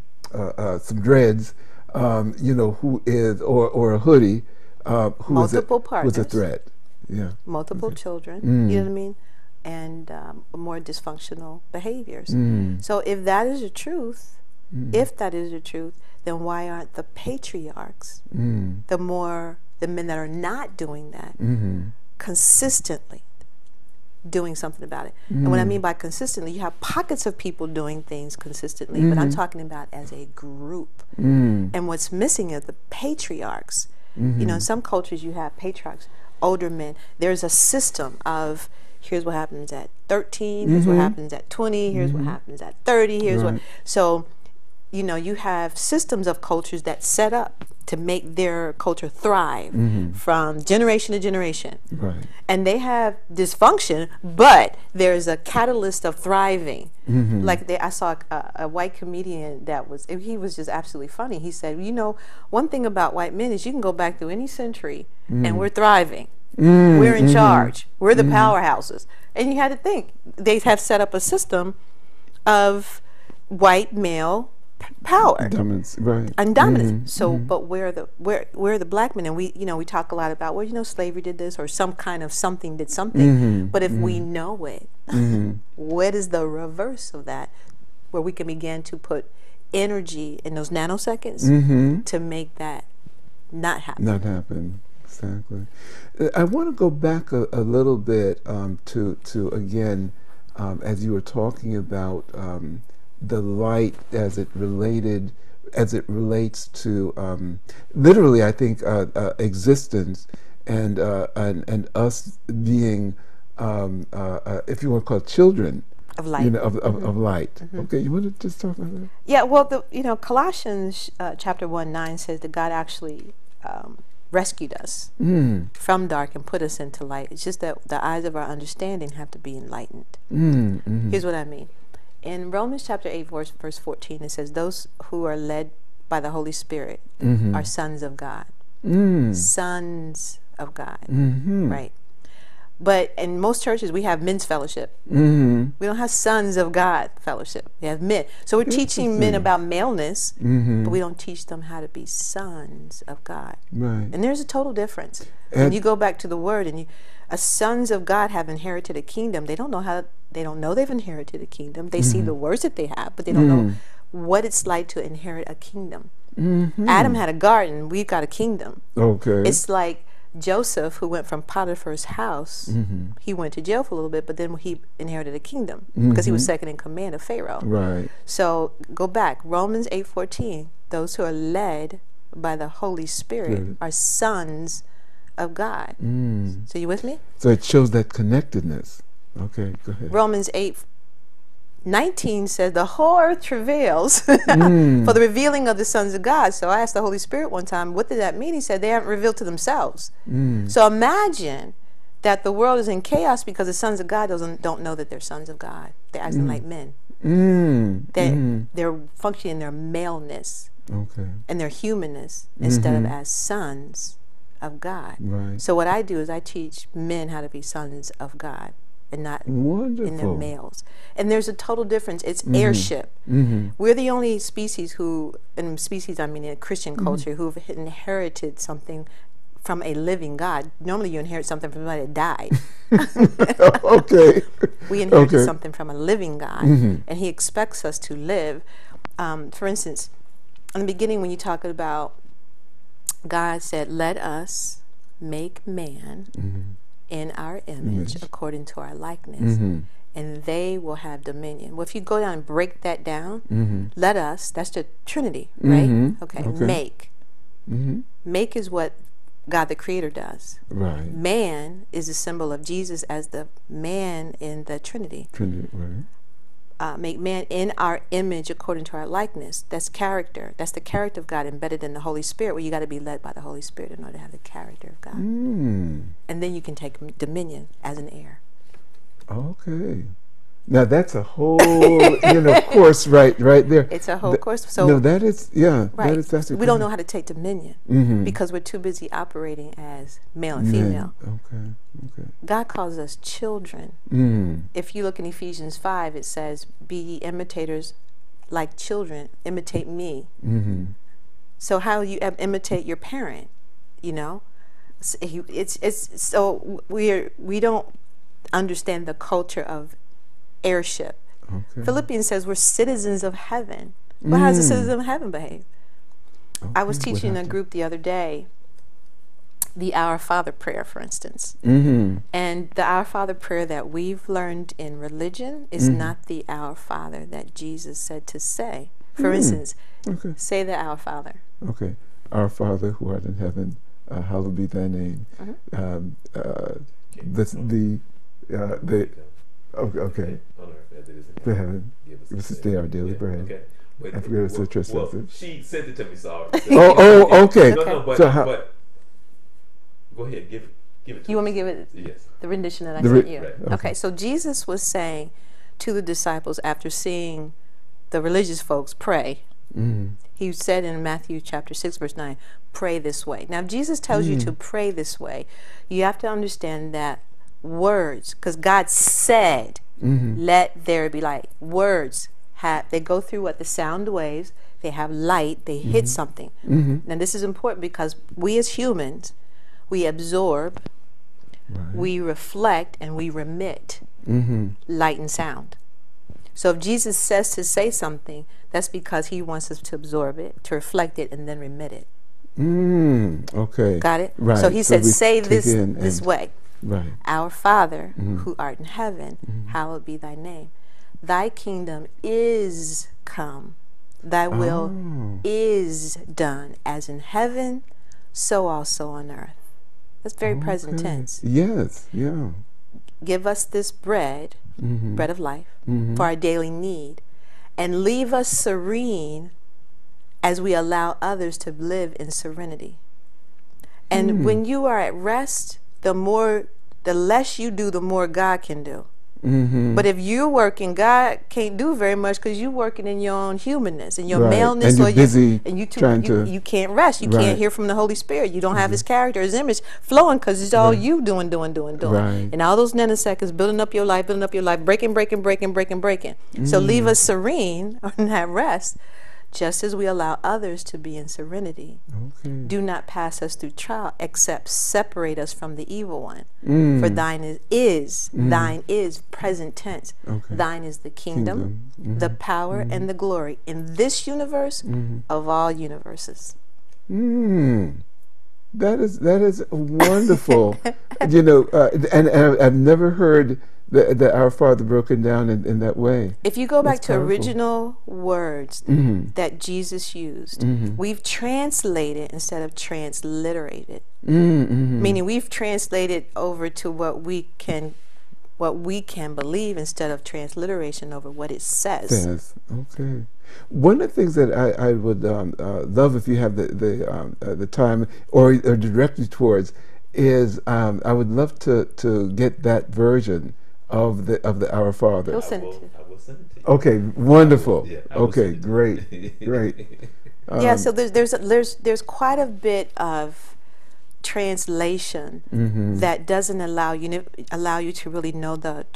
dreads, you know, who is or a hoodie, multiple partners, with a thread. Yeah. Multiple children, you know what I mean? And more dysfunctional behaviors. So if that is the truth, then why aren't the patriarchs, the men that are not doing that, consistently doing something about it? And what I mean by consistently, you have pockets of people doing things consistently, but I'm talking about as a group. And what's missing are the patriarchs. You know, in some cultures you have patriarchs, older men. There's a system of here's what happens at 13, here's what happens at 20, here's what happens at 30, here's what. So, you know, you have systems of cultures that set up to make their culture thrive from generation to generation. Right. And they have dysfunction, but there's a catalyst of thriving. Like I saw a white comedian he was just absolutely funny. He said, you know, one thing about white men is you can go back through any century and we're thriving. We're in charge. We're the powerhouses. And you had to think, they have set up a system of white male power, dominance, right? And dominance. So, but where are the black men? And we talk a lot about, well, you know, slavery did this, or some kind of something did something. But if we know it, what is the reverse of that, where we can begin to put energy in those nanoseconds to make that not happen? Not happen. Exactly. I want to go back a little bit to again, as you were talking about the light as it relates to literally, I think, existence and us being, if you want to call it, children of light. You know, of light. Okay, you want to just talk about that? Yeah. Well, Colossians chapter 1:9 says that God actually rescued us from dark and put us into light. It's just that the eyes of our understanding have to be enlightened. Here's what I mean. In Romans chapter 8, verse 14, it says, those who are led by the Holy Spirit are sons of God. Sons of God, right? But in most churches, we have men's fellowship. We don't have sons of God fellowship. We have men. So we're teaching men about maleness, but we don't teach them how to be sons of God. Right. And there's a total difference. When you go back to the word, and sons of God have inherited a kingdom. They don't know they've inherited a kingdom. They see the words that they have, but they don't know what it's like to inherit a kingdom. Adam had a garden. We've got a kingdom. Okay. It's like Joseph, who went from Potiphar's house, he went to jail for a little bit, but then he inherited a kingdom because he was second in command of Pharaoh. Right. So go back, Romans 8:14. Those who are led by the Holy Spirit are sons of God. So you with me? So it shows that connectedness. Okay, go ahead. Romans 8, 19 says the whole earth travails for the revealing of the sons of God. So I asked the Holy Spirit one time, what did that mean? He said they haven't revealed to themselves. So imagine that the world is in chaos because the sons of God don't know that they're sons of God. They're acting like men. They're functioning in their maleness and their humanness instead of as sons of God. Right. So what I do is I teach men how to be sons of God and not in their males. And there's a total difference. It's heirship. We're the only species who, and species I mean in a Christian culture, who've inherited something from a living God. Normally you inherit something from somebody that died. We inherited something from a living God, and he expects us to live. For instance, in the beginning when you talk about God said, let us make man in our image according to our likeness, and they will have dominion. Well, if you go down and break that down, let us, that's the Trinity, right? Make. Make is what God the Creator does. Right. Man is a symbol of Jesus as the man in the Trinity. Make man in our image according to our likeness. That's character. That's the character of God embedded in the Holy Spirit, where you got to be led by the Holy Spirit in order to have the character of God. And then you can take dominion as an heir. Okay. Now that's a whole, course right there. It's a whole course. So no, that is, right. That is actually we don't know how to take dominion because we're too busy operating as male and female. Okay. God calls us children. If you look in Ephesians 5, it says, "Be ye imitators like children, imitate me." So how you imitate your parent? It's so we don't understand the culture of heirship. Philippians says we're citizens of heaven. Well, how does a citizen of heaven behave? I was teaching a group the other day the Our Father prayer, for instance. And the Our Father prayer that we've learned in religion is not the Our Father that Jesus said to say. For instance, say the Our Father. Our Father who art in heaven, hallowed be thy name. The heaven, give us this day our daily bread. I forget what's the trespasses. She sent it to me, sorry. Okay. But go ahead, give it to you want me to give it the rendition that I sent you? Right. Okay, so Jesus was saying to the disciples after seeing the religious folks pray, he said in Matthew chapter 6, verse 9, pray this way. Now, if Jesus tells you to pray this way, you have to understand that words, because God said, let there be light. Words they go through the sound waves, they have light, they hit something. Now this is important because we as humans, we absorb, we reflect, and we remit light and sound. So if Jesus says to say something, that's because he wants us to absorb it, to reflect it, and then remit it. Got it? Right. So he said, say this way. Right. Our Father, who art in heaven, hallowed be thy name. Thy kingdom is come. Thy will is done, as in heaven, so also on earth. That's very present tense. Yes, yeah. Give us this bread, bread of life, for our daily need, and leave us serene as we allow others to live in serenity. And when you are at rest, the less you do, the more God can do. But if you're working, God can't do very much because you're working in your own humanness and your maleness, and you're busy you can't rest. You can't hear from the Holy Spirit. You don't have His character, His image flowing because it's all you doing. And all those nanoseconds building up your life, breaking. So leave us serene and have rest, just as we allow others to be in serenity. Do not pass us through trial, except separate us from the evil one. For thine is present tense. Thine is the kingdom, the power, and the glory in this universe of all universes. That is wonderful. And I've never heard the Our Father broken down in that way. If you go back to original words that Jesus used, we've translated instead of transliterated. Meaning we've translated over to what we can what we can believe instead of transliteration over what it says. Okay. One of the things that I would love if you have the time or direct you towards is I would love to get that version of the Our Father. He'll send it to you. I will send it to you. Okay, wonderful. I will Okay, send it to great, you. great. Yeah, so there's quite a bit of translation that doesn't allow you to really know the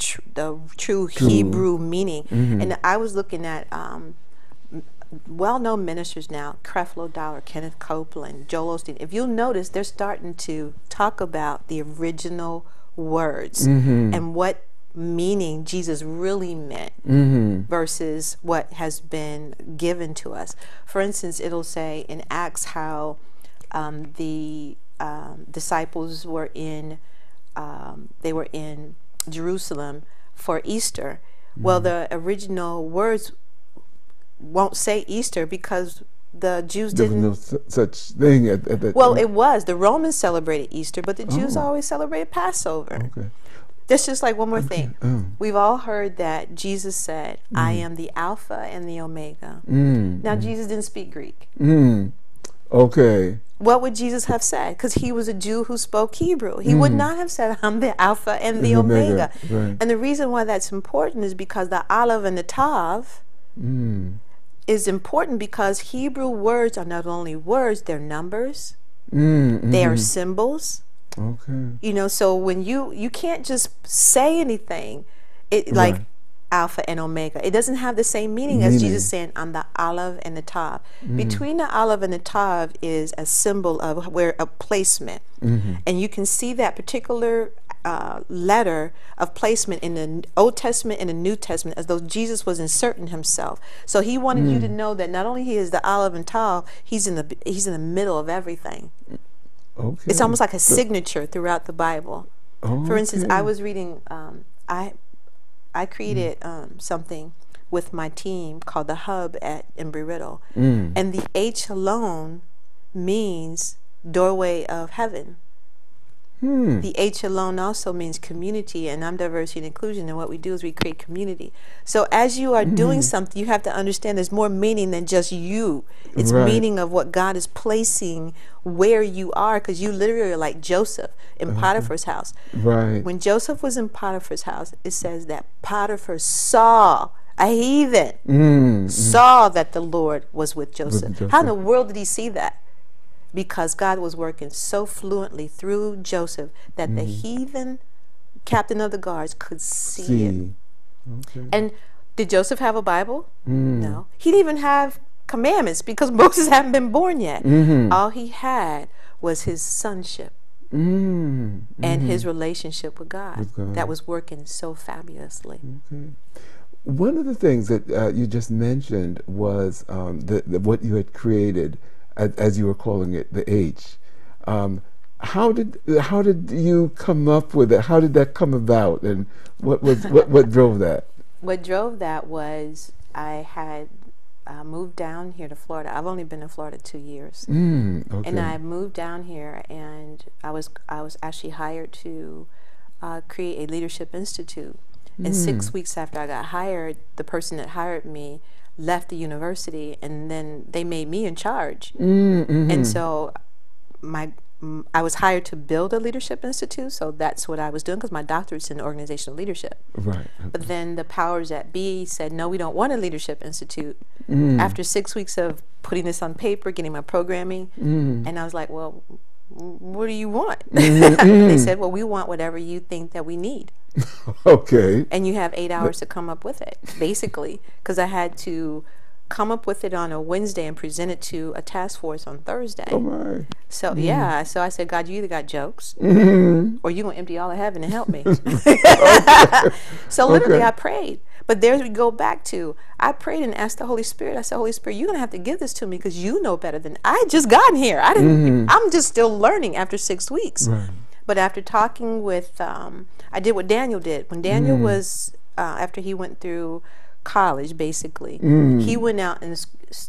true Hebrew meaning. And I was looking at well-known ministers now, Creflo Dollar, Kenneth Copeland, Joel Osteen. If you'll notice, they're starting to talk about the original words and what meaning Jesus really meant versus what has been given to us. For instance, it'll say in Acts how the disciples were in Jerusalem for Easter. Well, the original words won't say Easter because the Jews didn't. There was no such thing at that. Well, it was. The Romans celebrated Easter, but the Jews always celebrated Passover. Okay. That's just like one more thing. We've all heard that Jesus said, I am the Alpha and the Omega. Now, Jesus didn't speak Greek. Okay. What would Jesus have said? Because he was a Jew who spoke Hebrew. He would not have said, I'm the Alpha and the Omega. Right. And the reason why that's important is because the Aleph and the Tav is important because Hebrew words are not only words, they're numbers, they are symbols. Okay. You know, so when you can't just say anything, like Alpha and Omega. It doesn't have the same meaning as Jesus saying, I'm the Aleph and the Tav. Between the Aleph and the Tav is a symbol of a placement. And you can see that particular letter of placement in the Old Testament and the New Testament as though Jesus was inserting himself. So he wanted you to know that not only he is the Aleph and Tav, he's in the middle of everything. Okay. It's almost like a signature throughout the Bible. For instance, I was reading, I created something with my team called the Hub at Embry-Riddle. And the H alone means doorway of heaven. The H alone also means community, and I'm diversity and inclusion, and what we do is we create community. So as you are doing something, you have to understand there's more meaning than just you. It's meaning of what God is placing where you are, because you literally are like Joseph in Potiphar's house. When Joseph was in Potiphar's house, it says that Potiphar saw, a heathen, saw that the Lord was with Joseph. How in the world did he see that? Because God was working so fluently through Joseph that the heathen captain of the guards could see it. Okay. And did Joseph have a Bible? No. He didn't even have commandments because Moses hadn't been born yet. All he had was his sonship and his relationship with God, that was working so fabulously. Okay. One of the things that you just mentioned was what you had created, as you were calling it, the H. How did you come up with it? How did that come about, and what drove that? What drove that was I had moved down here to Florida. I've only been in Florida 2 years, okay. And I moved down here, and I was actually hired to create a leadership institute. And 6 weeks after I got hired, the person that hired me left the university, and then they made me in charge. And so I was hired to build a leadership institute, so that's what I was doing, because my doctorate's in organizational leadership. Right. But then the powers that be said, no, we don't want a leadership institute. After 6 weeks of putting this on paper, getting my programming, and I was like, well, what do you want? They said, well, we want whatever you think that we need. Okay. And you have 8 hours to come up with it, basically, because I had to come up with it on a Wednesday and present it to a task force on Thursday. Oh my. So yeah, so I said, God, you either got jokes or you're going to empty all of heaven and help me. So literally I prayed. But there we go back to, I prayed and asked the Holy Spirit. I said, Holy Spirit, you're going to have to give this to me because you know better than I just gotten here. I'm just still learning after 6 weeks. Right. But after talking with, I did what Daniel did. When Daniel was, after he went through college, basically. He went out and,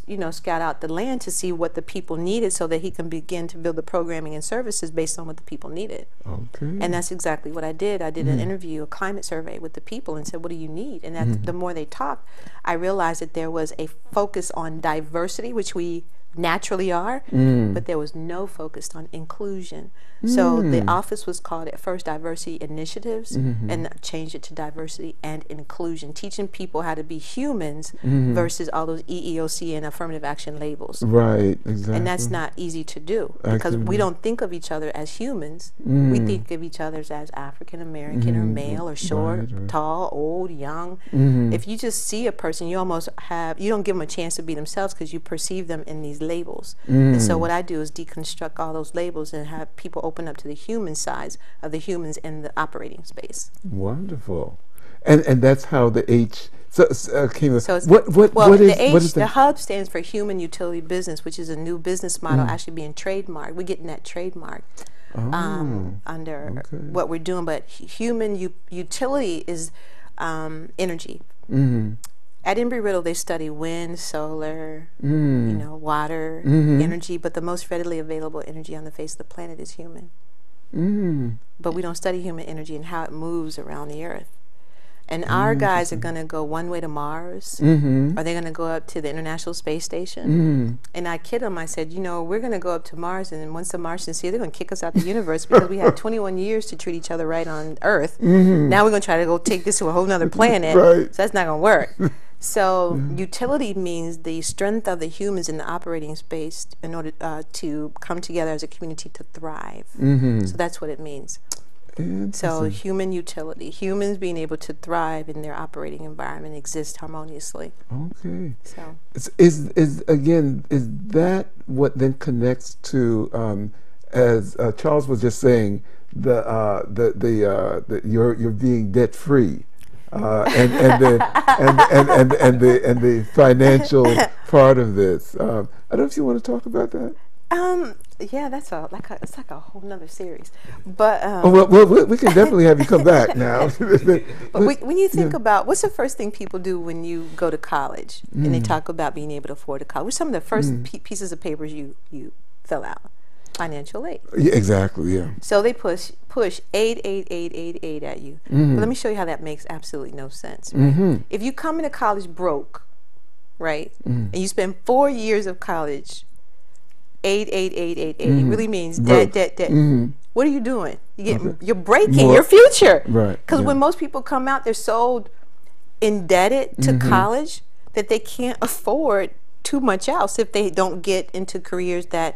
you know, scout out the land to see what the people needed so that he can begin to build the programming and services based on what the people needed. Okay. And that's exactly what I did. I did an interview, a climate survey with the people and said, what do you need? And that the more they talked, I realized that there was a focus on diversity, which we naturally are, but there was no focus on inclusion. So the office was called at first Diversity Initiatives, and changed it to Diversity and Inclusion, teaching people how to be humans versus all those EEOC and affirmative action labels. Right, exactly. And that's not easy to do, because we don't think of each other as humans. We think of each other as African American or male or short, right. tall, old, young. If you just see a person, you almost you don't give them a chance to be themselves because you perceive them in these labels. And so what I do is deconstruct all those labels and have people open up to the human sides of the humans in the operating space. Wonderful. And that's how the H came. So it's, what the H, what is the hub stands for Human Utility Business, which is a new business model actually being trademarked. We're getting that trademarked under what we're doing. But human utility is energy. At Embry-Riddle, they study wind, solar, you know, water, energy, but the most readily available energy on the face of the planet is human. But we don't study human energy and how it moves around the Earth. And our guys are going to go one way to Mars, or they're going to go up to the International Space Station. And I kid them, I said, you know, we're going to go up to Mars, and once the Martians see it, they're going to kick us out the universe because we had 21 years to treat each other right on Earth. Now we're going to try to go take this to a whole nother planet, so that's not going to work. So utility means the strength of the humans in the operating space in order to come together as a community to thrive. So that's what it means. So human utility, humans being able to thrive in their operating environment, exist harmoniously. Okay. So is that what then connects to as Charles was just saying, you're being debt free. And the financial part of this. I don't know if you want to talk about that. Yeah, it's like a whole nother series. But well, we can definitely have you come back now. but when you think about what's the first thing people do when you go to college, and they talk about being able to afford a college, what's some of the first pieces of papers you fill out? Financial aid. Yeah, exactly. Yeah. So they push aid at you. But let me show you how that makes absolutely no sense. Right? If you come into college broke, right, and you spend 4 years of college, aid, it really means debt. What are you doing? You're breaking your future. Right. Because when most people come out, they're so indebted to college that they can't afford too much else if they don't get into careers that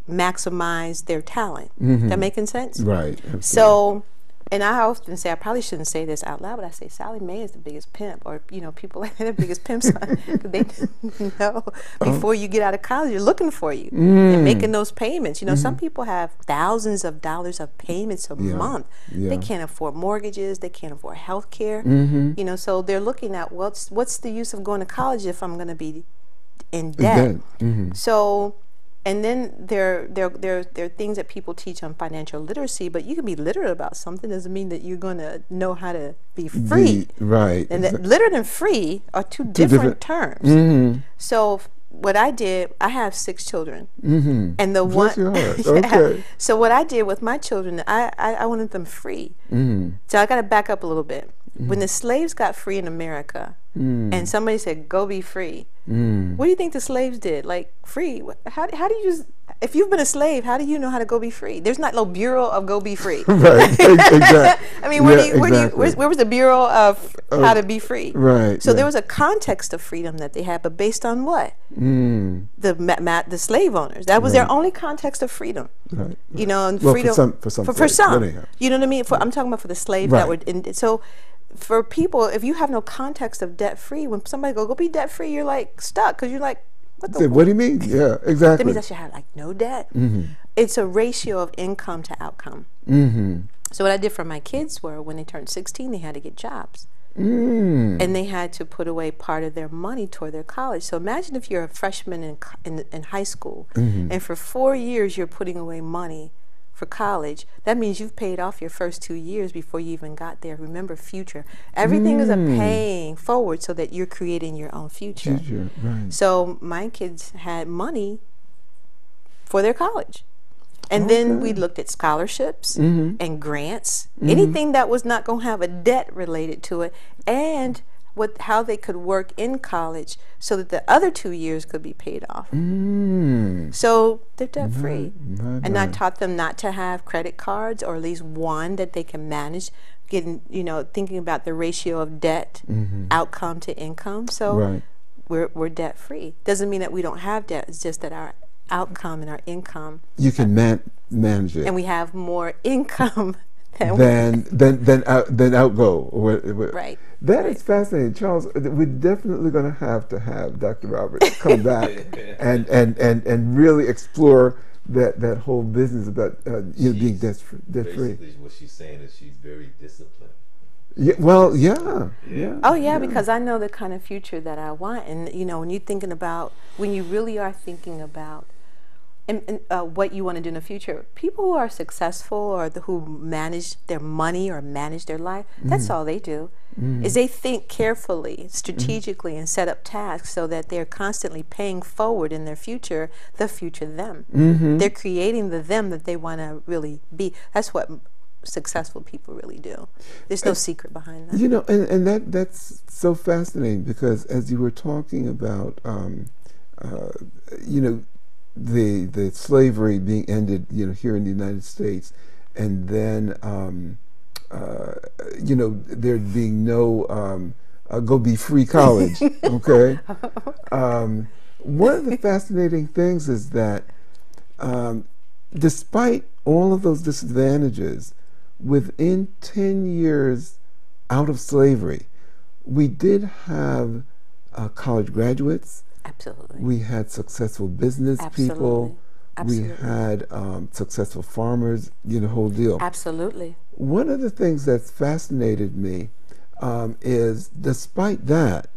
maximize their talent. That making sense? Right. Absolutely. So, and I often say, I probably shouldn't say this out loud, but I say Sally Mae is the biggest pimp, or you know, people like that are the biggest pimps. They know before you get out of college, you're looking for you and making those payments. You know, some people have thousands of dollars of payments a month. They can't afford mortgages. They can't afford health care. You know, so they're looking at what's the use of going to college if I'm going to be in debt? So. And then there are things that people teach on financial literacy, but you can be literate about something doesn't mean that you're going to know how to be free. Right. And that literate and free are two different terms. So what I did, I have 6 children, and the one. Okay. So what I did with my children, I wanted them free. So I got to back up a little bit. When the slaves got free in America, and somebody said, "Go be free," what do you think the slaves did? Like, free? How do you just? If you've been a slave, how do you know how to go be free? There's not no bureau of go be free. Right. Exactly. I mean, where was the bureau of how to be free? Right. So there was a context of freedom that they had, but based on what? The slave owners. That was their only context of freedom. Right. You know, and freedom for some. You know what I mean? I'm talking about for the slaves that were in. So. For people, if you have no context of debt free, when somebody go be debt free, you're like stuck because you're like, what do you mean? Yeah, exactly. That means I should have like no debt. It's a ratio of income to outcome. So what I did for my kids were when they turned 16, they had to get jobs. And they had to put away part of their money toward their college. So imagine if you're a freshman in high school, and for 4 years you're putting away money for college, that means you've paid off your first 2 years before you even got there. Remember, future. Everything is a paying forward so that you're creating your own future. Right. So my kids had money for their college. And then we looked at scholarships and grants, anything that was not going to have a debt related to it, and how they could work in college so that the other 2 years could be paid off. So they're debt free. And I taught them not to have credit cards, or at least one that they can manage, thinking about the ratio of debt outcome to income. So we're debt free. Doesn't mean that we don't have debt. It's just that our outcome and our income, you can manage it, and we have more income than outgo. Right. That is fascinating, Charles. We're definitely going to have Dr. Roberts come back and really explore that whole business about being debt free. Basically, what she's saying is she's very disciplined. Yeah. Well, yeah. Oh yeah, because I know the kind of future that I want, and when you really are thinking about what you want to do in the future, people who are successful or who manage their money or manage their life, that's all they do, is they think carefully, strategically, and set up tasks so that they're constantly paying forward in their future, the future them. They're creating the them that they want to really be. That's what successful people really do. There's no secret behind that. And that's so fascinating, because as you were talking about, the slavery being ended, here in the United States, and then, there being no go be free college. Okay. One of the fascinating things is that, despite all of those disadvantages, within 10 years out of slavery, we did have college graduates. Absolutely. We had successful business people. Absolutely. We had successful farmers, whole deal. Absolutely. One of the things that's fascinated me is, despite that,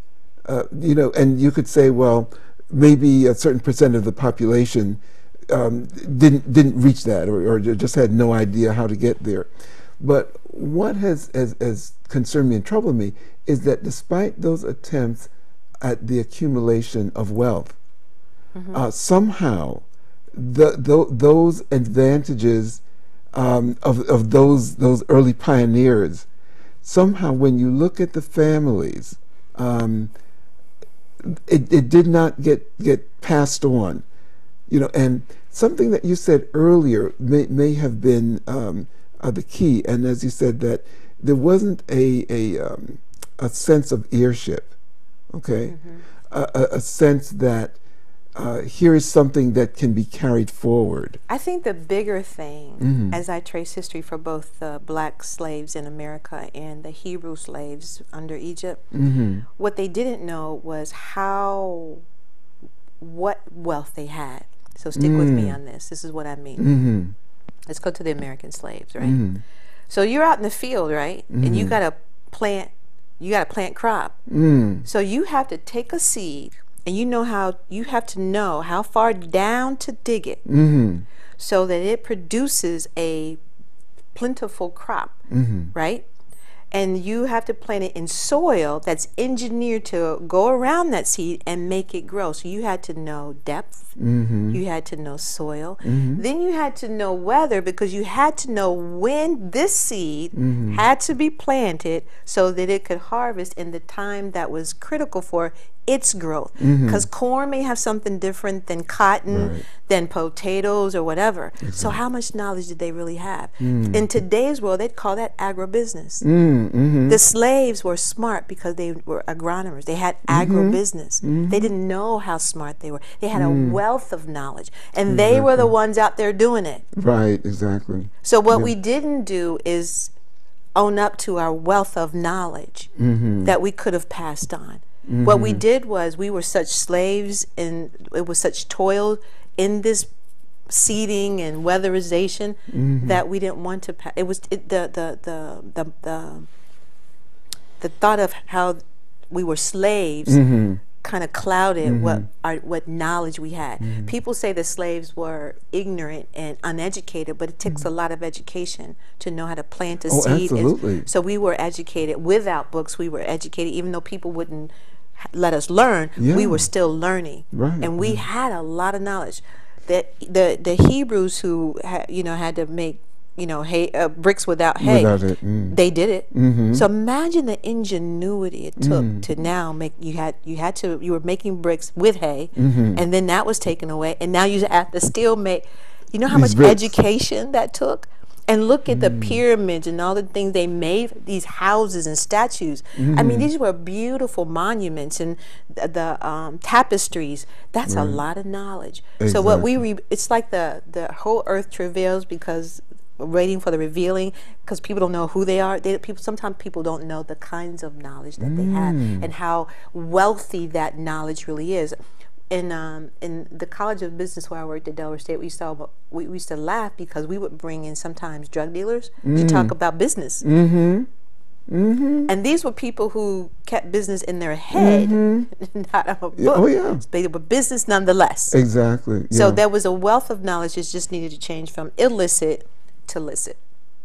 and you could say, well, maybe a certain percent of the population didn't reach that, or just had no idea how to get there. But what has concerned me and troubled me is that despite those attempts at the accumulation of wealth, somehow those advantages of those early pioneers, somehow when you look at the families, it did not get passed on. And something that you said earlier may have been the key, and as you said, that there wasn't a sense of heirship. Okay, a sense that here is something that can be carried forward. I think the bigger thing, as I trace history for both the black slaves in America and the Hebrew slaves under Egypt, what they didn't know was what wealth they had. So stick with me on this. This is what I mean. Let's go to the American slaves, right? So you're out in the field, right? And you got to plant crop. So you have to take a seed, and you have to know how far down to dig it, so that it produces a plentiful crop, right? And you have to plant it in soil that's engineered to go around that seed and make it grow. So you had to know depth, you had to know soil, then you had to know weather, because you had to know when this seed had to be planted so that it could harvest in the time that was critical for its growth. Because corn may have something different than cotton, than potatoes or whatever. So how much knowledge did they really have? In today's world, they'd call that agribusiness. The slaves were smart because they were agronomers. They had agribusiness. They didn't know how smart they were. They had a wealth of knowledge, and they were the ones out there doing it. Right, exactly. So what we didn't do is own up to our wealth of knowledge that we could have passed on. What we did was, we were such slaves, and it was such toil in this seeding and weatherization that we didn't want to pass. It was the thought of how we were slaves kind of clouded what knowledge we had. People say the slaves were ignorant and uneducated, but it takes a lot of education to know how to plant a seed. Absolutely. So we were educated without books. We were educated, even though people wouldn't let us learn. We were still learning, and we had a lot of knowledge. That the Hebrews who had to make hay, bricks without hay, they did it. So imagine the ingenuity it took to now make. You were making bricks with hay, and then that was taken away, and now you have to still make. You know how much education that took. And look at the pyramids and all the things they made, these houses and statues. I mean, these were beautiful monuments, and the tapestries. That's a lot of knowledge. So what it's like the whole earth travails because we're waiting for the revealing, because people don't know who they are. Sometimes people don't know the kinds of knowledge that they have and how wealthy that knowledge really is. In the College of Business where I worked at Delaware State, we used to laugh because we would bring in sometimes drug dealers to talk about business. And these were people who kept business in their head, not on a book. They were business nonetheless. Exactly. So there was a wealth of knowledge that just needed to change from illicit to licit.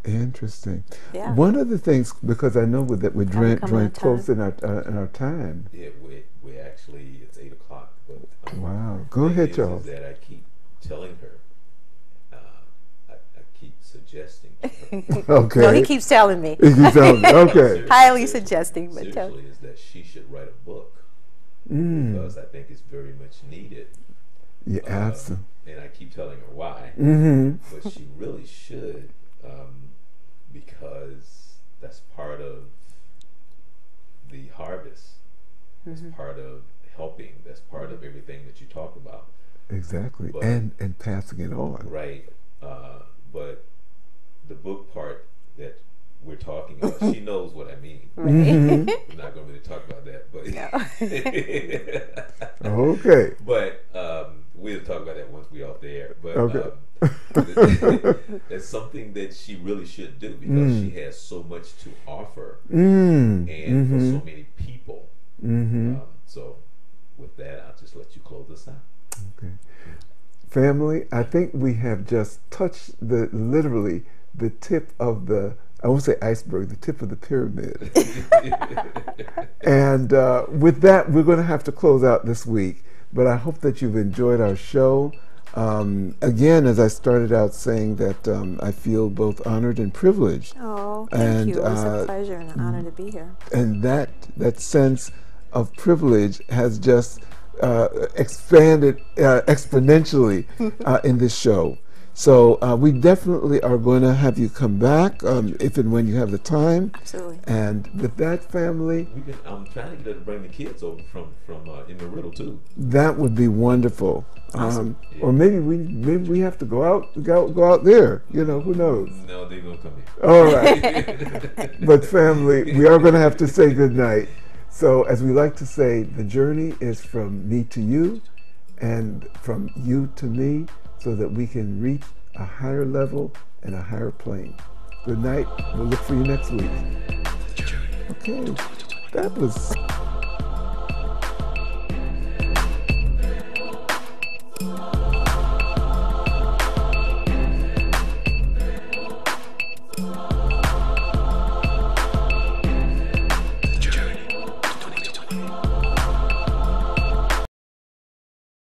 Interesting. Yeah. One of the things, because I know that we're drawing close in our time. Yeah, we actually, it's 8 o'clock. But, wow. Go ahead, Charles. Is that I keep telling her, I keep suggesting to her. Okay. No, he keeps telling me. He keeps telling me. Okay. Highly suggesting, but seriously, is that she should write a book because I think it's very much needed. Yeah, absolutely. And I keep telling her why, but she really should, because that's part of the harvest. That's part of helping. That's part of everything that you talk about. Exactly, but, and passing it on. Right, but the book part that we're talking about, she knows what I mean. Right. I'm not going to really talk about that, but okay. But we'll talk about that once we're off the air. But okay. it's something that she really should do because she has so much to offer and for so many people. So with that, I'll just let you close us out. Okay. Family, I think we have just touched literally the tip of the, I won't say iceberg, the tip of the pyramid. And with that, we're going to have to close out this week. But I hope that you've enjoyed our show. Again, as I started out saying that I feel both honored and privileged. Oh, thank you. It was a pleasure and an honor to be here. And that sense of privilege has just expanded exponentially in this show. So we definitely are going to have you come back if and when you have the time. Absolutely. And with that, family, I'm trying to get her to bring the kids over from Amarillo too. That would be wonderful. Awesome. Or maybe we have to go out there. You know, who knows? No, they're gonna come here. All right. But family, we are going to have to say goodnight. So as we like to say, the journey is from me to you and from you to me, so that we can reach a higher level and a higher plane. Good night. We'll look for you next week. Okay. That was